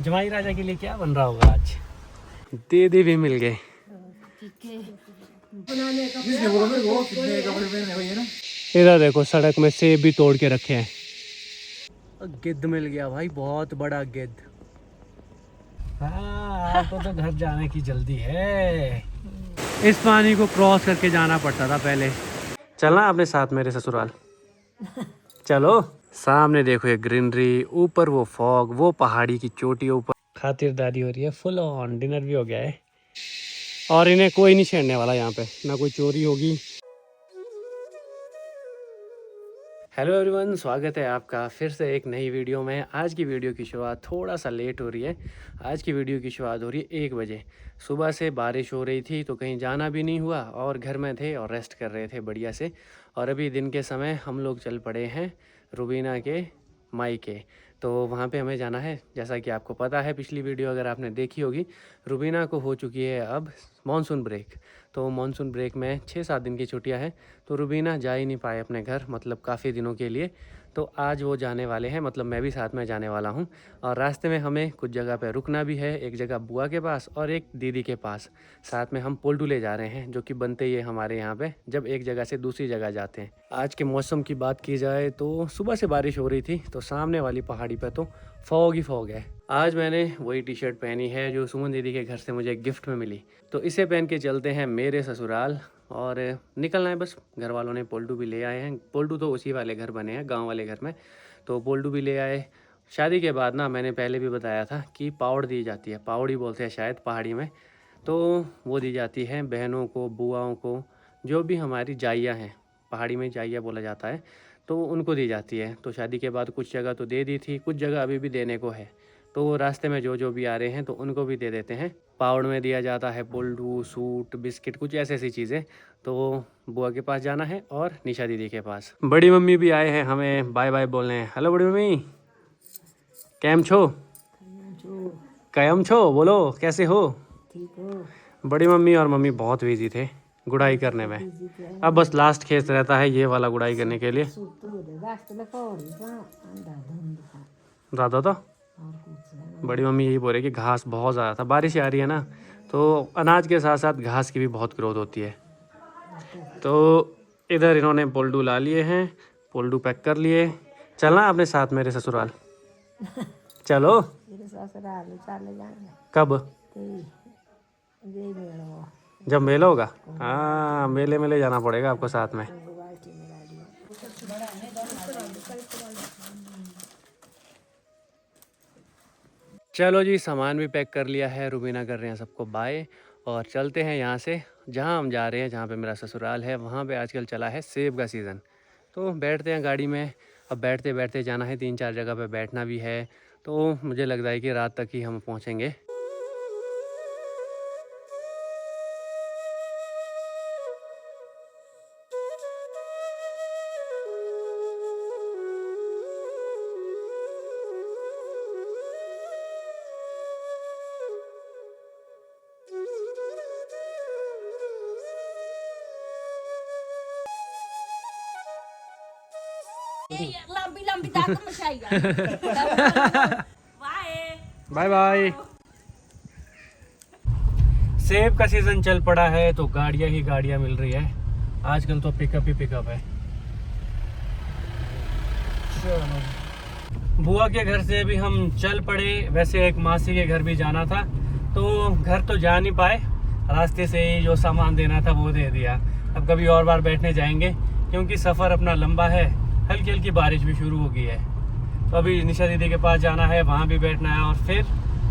जमाई राजा के लिए क्या बन रहा होगा आज? दीदी भी मिल गए। इधर देखो सड़क में सेब भी तोड़ के रखे हैं। गिद्ध मिल गया भाई, बहुत बड़ा गिद्ध। हाँ, आपको तो घर जाने की जल्दी है। इस पानी को क्रॉस करके जाना पड़ता था पहले। चलना आपने साथ मेरे ससुराल? चलो। सामने देखो ये ग्रीनरी, ऊपर वो फॉग, वो पहाड़ी की चोटी ऊपर। खातिरदारी हो रही है फुल ऑन। डिनर भी हो गया है और इन्हें कोई नहीं छेड़ने वाला यहाँ पे, ना कोई चोरी होगी। हेलो एवरीवन, स्वागत है आपका फिर से एक नई वीडियो में। आज की वीडियो की शुरुआत थोड़ा सा लेट हो रही है। आज की वीडियो की शुरुआत हो रही है 1 बजे। सुबह से बारिश हो रही थी तो कहीं जाना भी नहीं हुआ और घर में थे और रेस्ट कर रहे थे बढ़िया से। और अभी दिन के समय हम लोग चल पड़े हैं रुबीना के मायके। तो वहाँ पे हमें जाना है। जैसा कि आपको पता है, पिछली वीडियो अगर आपने देखी होगी, रुबीना को हो चुकी है अब मानसून ब्रेक। तो मानसून ब्रेक में 6-7 दिन की छुट्टियां हैं, तो रुबीना जा ही नहीं पाए अपने घर, मतलब काफ़ी दिनों के लिए। तो आज वो जाने वाले हैं, मतलब मैं भी साथ में जाने वाला हूं। और रास्ते में हमें कुछ जगह पे रुकना भी है, एक जगह बुआ के पास और एक दीदी के पास। साथ में हम पोल्टू ले जा रहे हैं, जो कि बनते ही है हमारे यहाँ पे जब एक जगह से दूसरी जगह जाते हैं। आज के मौसम की बात की जाए तो सुबह से बारिश हो रही थी, तो सामने वाली पहाड़ी पर तो फॉग ही फॉग है। आज मैंने वही टी शर्ट पहनी है जो सुमन दीदी के घर से मुझे गिफ्ट में मिली। तो इसे पहन के चलते हैं मेरे ससुराल और निकलना है बस। घर वालों ने पोल्टू भी ले आए हैं। पोल्टू तो उसी वाले घर बने हैं, गांव वाले घर में। तो पोल्टू भी ले आए। शादी के बाद ना, मैंने पहले भी बताया था कि पावड़ दी जाती है, पावड़ी बोलते हैं शायद पहाड़ी में। तो वो दी जाती है बहनों को, बुआओं को, जो भी हमारी जाइया हैं, पहाड़ी में जाइया बोला जाता है, तो उनको दी जाती है। तो शादी के बाद कुछ जगह तो दे दी थी, कुछ जगह अभी भी देने को है। तो रास्ते में जो जो भी आ रहे हैं तो उनको भी दे देते हैं। पावड़ में दिया जाता है पोल्टू, सूट, बिस्किट, कुछ ऐसी ऐसी चीज़ें। तो बुआ के पास जाना है और निशा दीदी के पास। बड़ी मम्मी भी आए हैं हमें बाय बाय बोलने। हेलो बड़ी मम्मी, कैम छो? कयम छो बोलो, कैसे हो? ठीक हो? बड़ी मम्मी और मम्मी बहुत बिजी थे गुड़ाई करने में। अब बस लास्ट खेत रहता है ये वाला गुड़ाई करने के लिए। ज़्यादा तो बड़ी मम्मी यही बोल रही कि घास बहुत ज़्यादा था, बारिश आ रही है ना, तो अनाज के साथ साथ घास की भी बहुत ग्रोथ होती है। तो इधर इन्होंने पोल्टू ला लिए हैं, पोल्टू पैक कर लिए। चलना आपने साथ मेरे ससुराल? चलो। कब? जब मेला होगा। हाँ, मेले में ले जाना पड़ेगा आपको साथ में। चलो जी, सामान भी पैक कर लिया है। रुबीना कर रहे हैं सबको बाय और चलते हैं यहाँ से। जहाँ हम जा रहे हैं, जहाँ पे मेरा ससुराल है, वहाँ पे आजकल चला है सेब का सीज़न। तो बैठते हैं गाड़ी में। अब बैठते बैठते जाना है, 3-4 जगह पे बैठना भी है। तो मुझे लगता है कि रात तक ही हम पहुँचेंगे। लंबी लंबी दांत मचाइया। Bye bye. सेब का सीज़न चल पड़ा है तो गाड़ियाँ ही गाड़ियाँ मिल रही है आजकल। तो पिकअप ही पिकअप है। बुआ के घर से भी हम चल पड़े। वैसे एक मासी के घर भी जाना था, तो घर तो जा नहीं पाए, रास्ते से ही जो सामान देना था वो दे दिया। अब कभी और बार बैठने जाएंगे, क्योंकि सफ़र अपना लंबा है। हल्की हल्की बारिश भी शुरू हो गई है। तो अभी निशा दीदी के पास जाना है, वहाँ भी बैठना है और फिर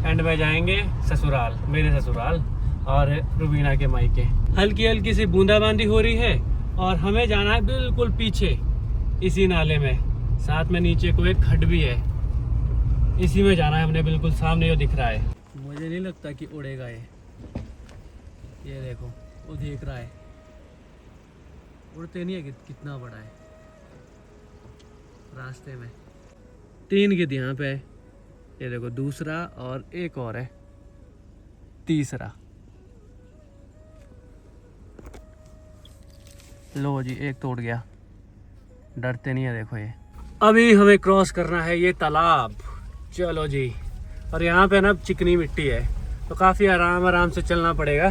एंड में जाएंगे ससुराल, मेरे ससुराल और रुबीना के मायके। हल्की हल्की सी बूंदाबांदी हो रही है और हमें जाना है बिल्कुल पीछे इसी नाले में। साथ में नीचे को एक खड्ड भी है, इसी में जाना है हमने, बिल्कुल सामने जो दिख रहा है। मुझे नहीं लगता कि उड़ेगा ये देखो, वो देख रहा है। उड़ते नहीं है, कितना बड़ा है। रास्ते में 3 गिद्ध यहाँ पे है, ये देखो दूसरा और एक और है, तीसरा। लो जी, एक तोड़ गया। डरते नहीं है, देखो ये। अभी हमें क्रॉस करना है ये तालाब। चलो जी, और यहाँ पे ना चिकनी मिट्टी है, तो काफ़ी आराम से चलना पड़ेगा।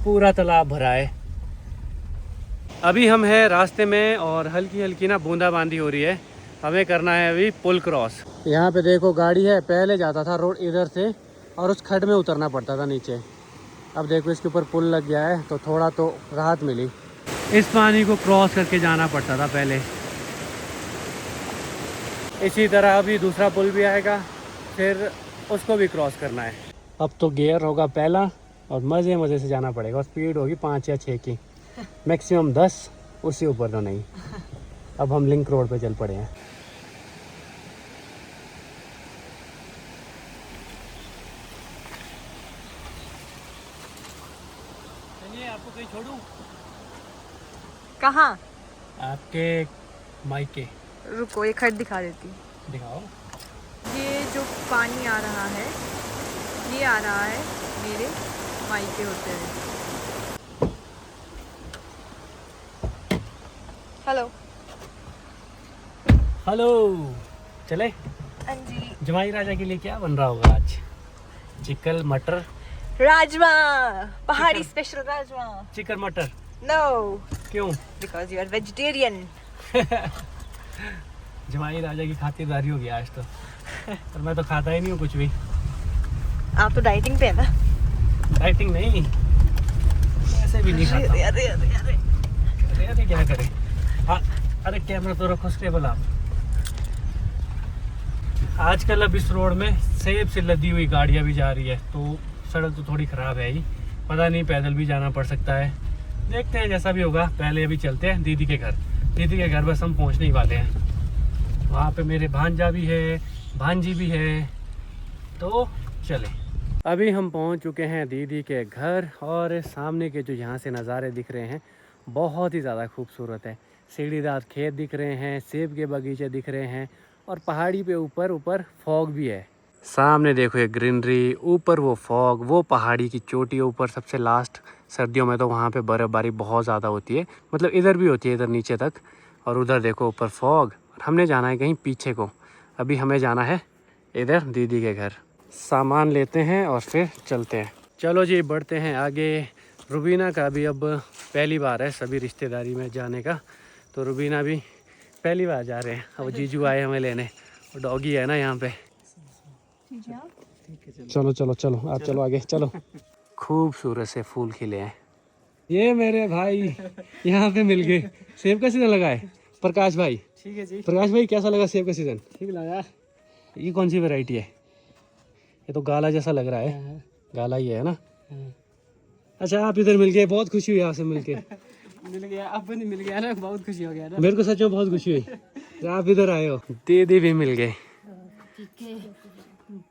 पूरा तालाब भरा है। अभी हम हैं रास्ते में और हल्की हल्की ना बूंदाबांदी हो रही है। हमें करना है अभी पुल क्रॉस। यहाँ पे देखो गाड़ी है, पहले जाता था रोड इधर से और उस खड्ड में उतरना पड़ता था नीचे। अब देखो इसके ऊपर पुल लग गया है, तो थोड़ा तो राहत मिली। इस पानी को क्रॉस करके जाना पड़ता था पहले। इसी तरह अभी दूसरा पुल भी आएगा, फिर उसको भी क्रॉस करना है। अब तो गियर होगा पहला और मज़े से जाना पड़ेगा। स्पीड होगी 5 या 6 की, मैक्सिमम 10, उससे ऊपर तो नहीं। अब हम लिंक रोड पे चल पड़े हैं। चलिए आपको कहीं छोड़ूं? कहाँ? आपके मायके। रुको, ये खड्ड दिखा देती हूँ। दिखाओ। ये जो पानी आ रहा है, ये आ रहा है मेरे मायके होते हुए। हेलो हेलो, चले? हाँ जी। जमाई राजा के लिए क्या बन रहा होगा आज? चिकन मटर, राजमा, पहाड़ी स्पेशल राजमा। चिकन मटर। नो, क्यों? Because you are vegetarian. जमाई राजा की खातिरदारी हो गया आज तो। पर मैं तो खाता ही नहीं हूँ कुछ भी। आप तो डाइटिंग पे है ना? डाइटिंग नहीं, ऐसे भी नहीं खाता। अरे अरे अरे अरे क्या करें। हाँ, अरे कैमरा तो रखो स्टेबल आप। आजकल अब इस रोड में सेब से लदी हुई गाड़ियाँ भी जा रही है, तो सड़क तो थोड़ी ख़राब है ही। पता नहीं पैदल भी जाना पड़ सकता है। देखते हैं जैसा भी होगा। पहले अभी चलते हैं दीदी के घर। दीदी के घर बस हम पहुंचने ही वाले हैं। वहाँ पे मेरे भांजा भी है, भांजी भी है, तो चले। अभी हम पहुंच चुके हैं दीदी के घर और सामने के जो यहाँ से नज़ारे दिख रहे हैं बहुत ही ज़्यादा खूबसूरत है। सीढ़ीदार खेत दिख रहे हैं, सेब के बगीचे दिख रहे हैं और पहाड़ी पे ऊपर फॉग भी है। सामने देखो ये ग्रीनरी, ऊपर वो फॉग, वो पहाड़ी की चोटी ऊपर सबसे लास्ट। सर्दियों में तो वहाँ पे बर्फ़बारी बहुत ज़्यादा होती है, मतलब इधर भी होती है, इधर नीचे तक। और उधर देखो ऊपर फॉग। हमने जाना है कहीं पीछे को। अभी हमें जाना है इधर दीदी के घर। सामान लेते हैं और फिर चलते हैं। चलो जी, बढ़ते हैं आगे। रुबीना का भी अब पहली बार है सभी रिश्तेदारी में जाने का, तो रुबीना भी पहली बार जा रहे हैं। अब जीजू आए हमें लेने, और डॉगी है ना यहाँ पे। चलो चलो चलो, आप चलो आगे चलो। खूबसूरत से फूल खिले हैं। ये मेरे भाई यहाँ पे मिल गए। सेब का सीजन लगा है प्रकाश भाई। ठीक है जी। प्रकाश भाई कैसा लगा सेब का सीजन? ठीक लगा। ये कौन सी वैरायटी है? ये तो गाला जैसा लग रहा है। गाला ही है ना? अच्छा, आप इधर मिल गए, बहुत खुशी हुई आपसे मिलके। मिल गया, अब नहीं मिल गया ना, बहुत खुशी हो गया ना। मेरे को सच में बहुत खुशी हुई आप इधर आए हो। दीदी भी मिल गए।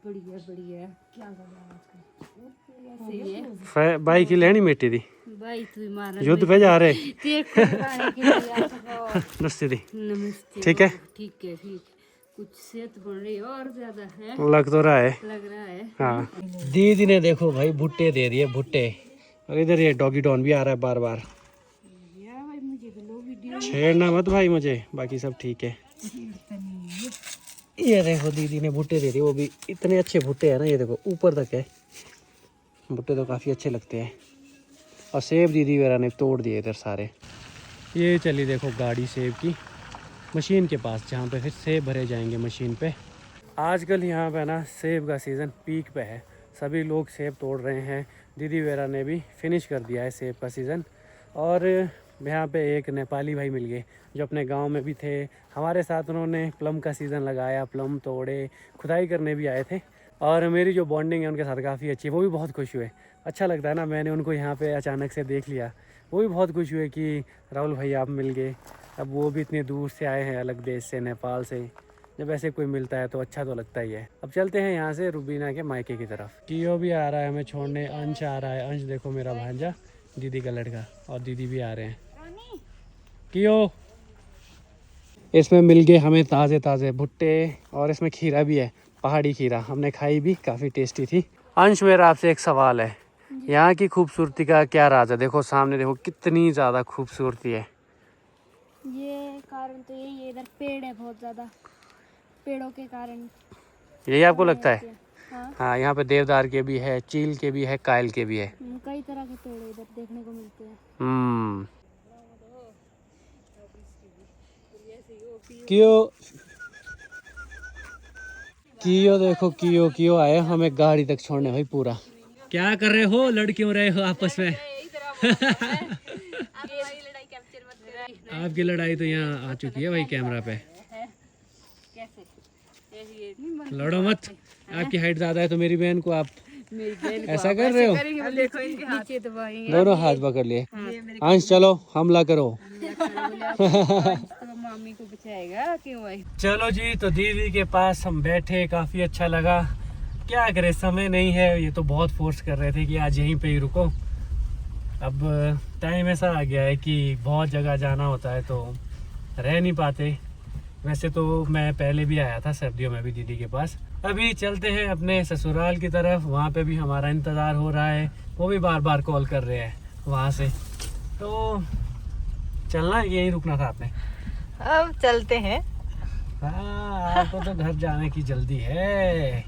बढ़िया बढ़िया। क्या भाई की लेनी मिट्टी थी। भाई तू मार युद्ध पे जा रहे। नमस्ते। नमस्ते। ठीक है ठीक है, ठीक। कुछ सेहत बन रही है और ज्यादा है, लग तो रहा है। लग रहा है। हाँ, दीदी ने देखो भाई भुट्टे दे दिए, भुट्टे। और इधर ये डॉगी डॉन भी आ रहा है बार बार। छेड़ना मत भाई मुझे, बाकी सब ठीक है। ये देखो दीदी ने भुट्टे दे दिए, वो भी इतने अच्छे भुट्टे हैं ना। ये देखो ऊपर तक है भुट्टे, तो काफ़ी अच्छे लगते हैं। और सेब दीदी वगैरह ने तोड़ दिए इधर सारे। ये चली देखो गाड़ी सेब की मशीन के पास, जहाँ पे फिर सेब भरे जाएंगे मशीन पे। आजकल यहाँ पे ना सेब का सीज़न पीक पे है, सभी लोग सेब तोड़ रहे हैं। दीदी वगैरह ने भी फिनिश कर दिया है सेब का सीज़न। और यहाँ पे एक नेपाली भाई मिल गए जो अपने गांव में भी थे हमारे साथ। उन्होंने प्लम का सीज़न लगाया, प्लम तोड़े, खुदाई करने भी आए थे। और मेरी जो बॉन्डिंग है उनके साथ काफ़ी अच्छी है, वो भी बहुत खुश हुए। अच्छा लगता है ना, मैंने उनको यहाँ पे अचानक से देख लिया, वो भी बहुत खुश हुए कि राहुल भाई आप मिल गए। अब वो भी इतने दूर से आए हैं, अलग देश से, नेपाल से। जब ऐसे कोई मिलता है तो अच्छा तो लगता ही है। अब चलते हैं यहाँ से रुबीना के मायके की तरफ। कियो भी आ रहा है हमें छोड़ने, अंश आ रहा है। अंश देखो मेरा भांजा, दीदी का लड़का, और दीदी भी आ रहे हैं। कियो, इसमें मिल गए हमें ताज़े ताज़े भुट्टे, और इसमें खीरा भी है, पहाड़ी खीरा। हमने खाई भी, काफ़ी टेस्टी थी। अंश, मेरा आपसे एक सवाल है, यहाँ की खूबसूरती का क्या राज है? देखो सामने देखो कितनी ज़्यादा खूबसूरती है। ये कारण तो यही है, इधर पेड़ है बहुत ज्यादा, पेड़ों के कारण। यही आपको लगता है? हाँ, यहाँ पे देवदार के भी है, चील के भी है, कायल के भी है। कई तरह के पेड़ इधर देखने को मिलते हैं। कियो देखो, कियो आए हमें गाड़ी तक छोड़ने भाई पूरा। क्या कर रहे हो, लड़ क्यों रहे हो आपस में? आपकी लड़ाई तो यहाँ आ चुकी है भाई कैमरा पे। लड़ो मत, आपकी हाइट ज्यादा है तो मेरी बहन को आप ऐसा कर रहे हो। नीचे दबाएंगे दोनों हाथ पकड़ लिए। अंश चलो हमला करो। तो मामी को बचाएगा क्यों भाई। चलो जी, तो दीदी के पास हम बैठे, काफी अच्छा लगा। क्या करे, समय नहीं है, ये तो बहुत फोर्स कर रहे थे कि आज यहीं पे ही रुको। अब टाइम ऐसा आ गया है कि बहुत जगह जाना होता है तो रह नहीं पाते। वैसे तो मैं पहले भी आया था सर्दियों में भी दीदी के पास। अभी चलते हैं अपने ससुराल की तरफ, वहाँ पे भी हमारा इंतज़ार हो रहा है। वो भी बार बार कॉल कर रहे हैं वहाँ से। तो चलना है, यहीं रुकना था आपने? अब चलते हैं। हाँ, आपको तो घर जाने की जल्दी है।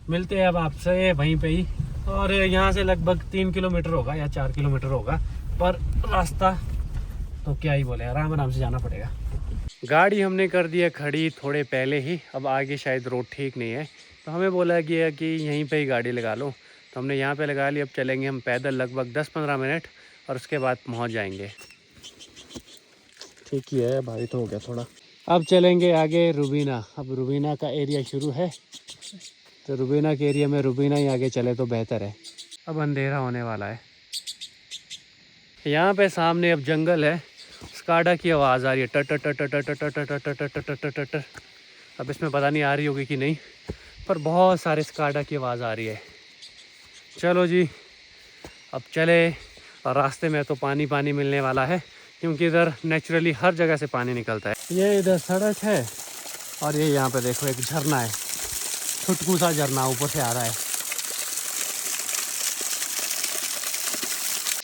मिलते हैं अब आपसे वहीं पे ही। और यहाँ से लगभग 3 किलोमीटर होगा या 4 किलोमीटर होगा, पर रास्ता तो क्या ही बोले, आराम आराम से जाना पड़ेगा। गाड़ी हमने कर दिया खड़ी थोड़े पहले ही। अब आगे शायद रोड ठीक नहीं है तो हमें बोला गया कि यहीं पे ही गाड़ी लगा लो, तो हमने यहाँ पे लगा ली। अब चलेंगे हम पैदल लगभग 10-15 मिनट और उसके बाद पहुँच जाएंगे। ठीक ही है, भारी तो हो गया थोड़ा। अब चलेंगे आगे रुबीना। अब रुबीना का एरिया शुरू है, तो रुबीना के एरिया में रुबीना ही आगे चले तो बेहतर है। अब अंधेरा होने वाला है। यहाँ पे सामने अब जंगल है, स्काडा की आवाज़ आ रही है, टर टर टर टर टर टर टर टर टर टर टर टर टर। अब इसमें पता नहीं आ रही होगी कि नहीं, पर बहुत सारे स्काडा की आवाज़ आ रही है। चलो जी, अब चले। और रास्ते में तो पानी पानी मिलने वाला है, क्योंकि इधर नेचुरली हर जगह से पानी निकलता है। ये इधर सड़क है और ये यहाँ पे देखो एक झरना है, छुटकू सा झरना ऊपर से आ रहा है।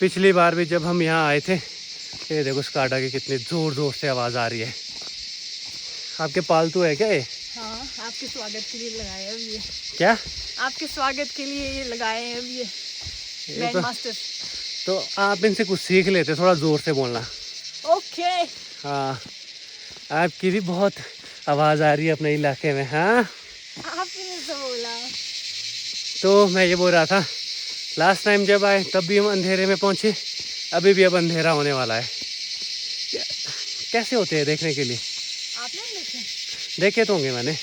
पिछली बार भी जब हम यहाँ आए थे, ये देखो स्काडा की कितनी जोर जोर से आवाज़ आ रही है। आपके पालतू है क्या ये? हाँ, आपके स्वागत के लिए लगाए हैं अभी ये। क्या? आपके स्वागत के लिए ये लगाए हैं अभी ये बैंड मास्टर। तो आप इनसे कुछ सीख लेते, थोड़ा ज़ोर से बोलना। ओके। हाँ, आपकी भी बहुत आवाज़ आ रही है अपने इलाके में। हाँ, आपने तो बोला। तो मैं ये बोल रहा था, लास्ट टाइम जब आए तब भी हम अंधेरे में पहुँचे, अभी भी अब अंधेरा होने वाला है। कैसे होते हैं देखने के लिए? आपने देखे तो होंगे मैंने।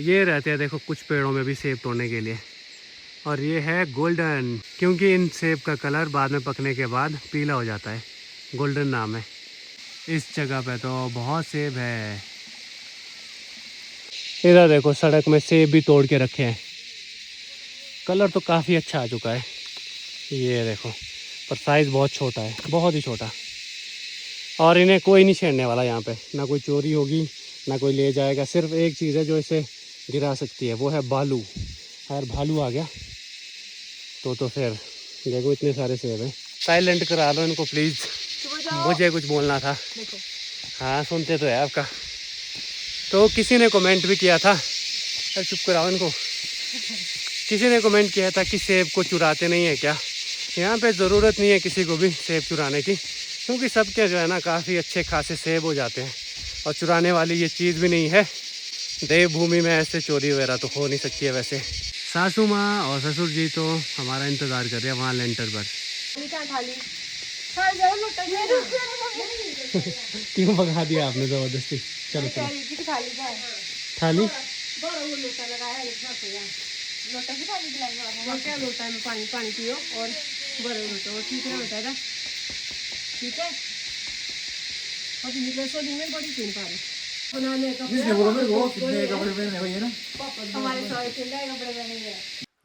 ये रहते हैं देखो कुछ पेड़ों में भी सेब तोड़ने के लिए, और ये है गोल्डन, क्योंकि इन सेब का कलर बाद में पकने के बाद पीला हो जाता है, गोल्डन नाम है। इस जगह पे तो बहुत सेब है। इधर देखो सड़क में सेब भी तोड़ के रखे हैं, कलर तो काफ़ी अच्छा आ चुका है। ये देखो, पर साइज़ बहुत छोटा है, बहुत ही छोटा। और इन्हें कोई नहीं छेड़ने वाला यहाँ पे, ना कोई चोरी होगी ना कोई ले जाएगा। सिर्फ एक चीज़ है जो इसे गिरा सकती है, वो है भालू। अगर भालू आ गया तो फिर देखो इतने सारे सेब हैं। साइलेंट करा लो इनको प्लीज़, मुझे कुछ बोलना था। हाँ, सुनते तो है आपका। तो किसी ने कमेंट भी किया था, अरे चुप कराओ इनको। किसी ने कमेंट किया था कि सेब को चुराते नहीं है क्या? यहाँ पे ज़रूरत नहीं है किसी को भी सेब चुराने की, क्योंकि सबके जो है ना काफ़ी अच्छे खासे सेब हो जाते हैं। और चुराने वाली ये चीज़ भी नहीं है। देवभूमि में ऐसे चोरी वगैरह तो हो नहीं सकती है। वैसे सासू माँ और ससुर जी तो हमारा इंतज़ार कर रहे हैं वहाँ लेंटर पर। क्यों भगा दिया आपने ज़बरदस्ती? चलो चलो। थाली लोटा में पानी पानी पियो और बड़े लोटा और ठीक है बेटा, ठीक है। अभी निकले सो दिन में बड़ी तीन पार बनाने का कपड़े पहने हुए हैं ना, हमारे सारे कपड़े पहने हुए।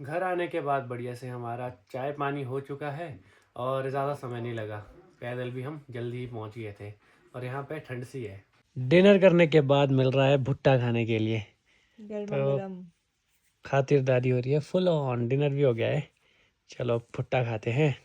घर आने के बाद बढ़िया से हमारा चाय पानी हो चुका है और ज़्यादा समय नहीं लगा। पैदल भी हम जल्दी ही पहुंच गए थे और यहाँ पे ठंड सी है। डिनर करने के बाद मिल रहा है भुट्टा खाने के लिए, तो खातिरदारी हो रही है फुल ऑन। डिनर भी हो गया है, चलो भुट्टा खाते हैं।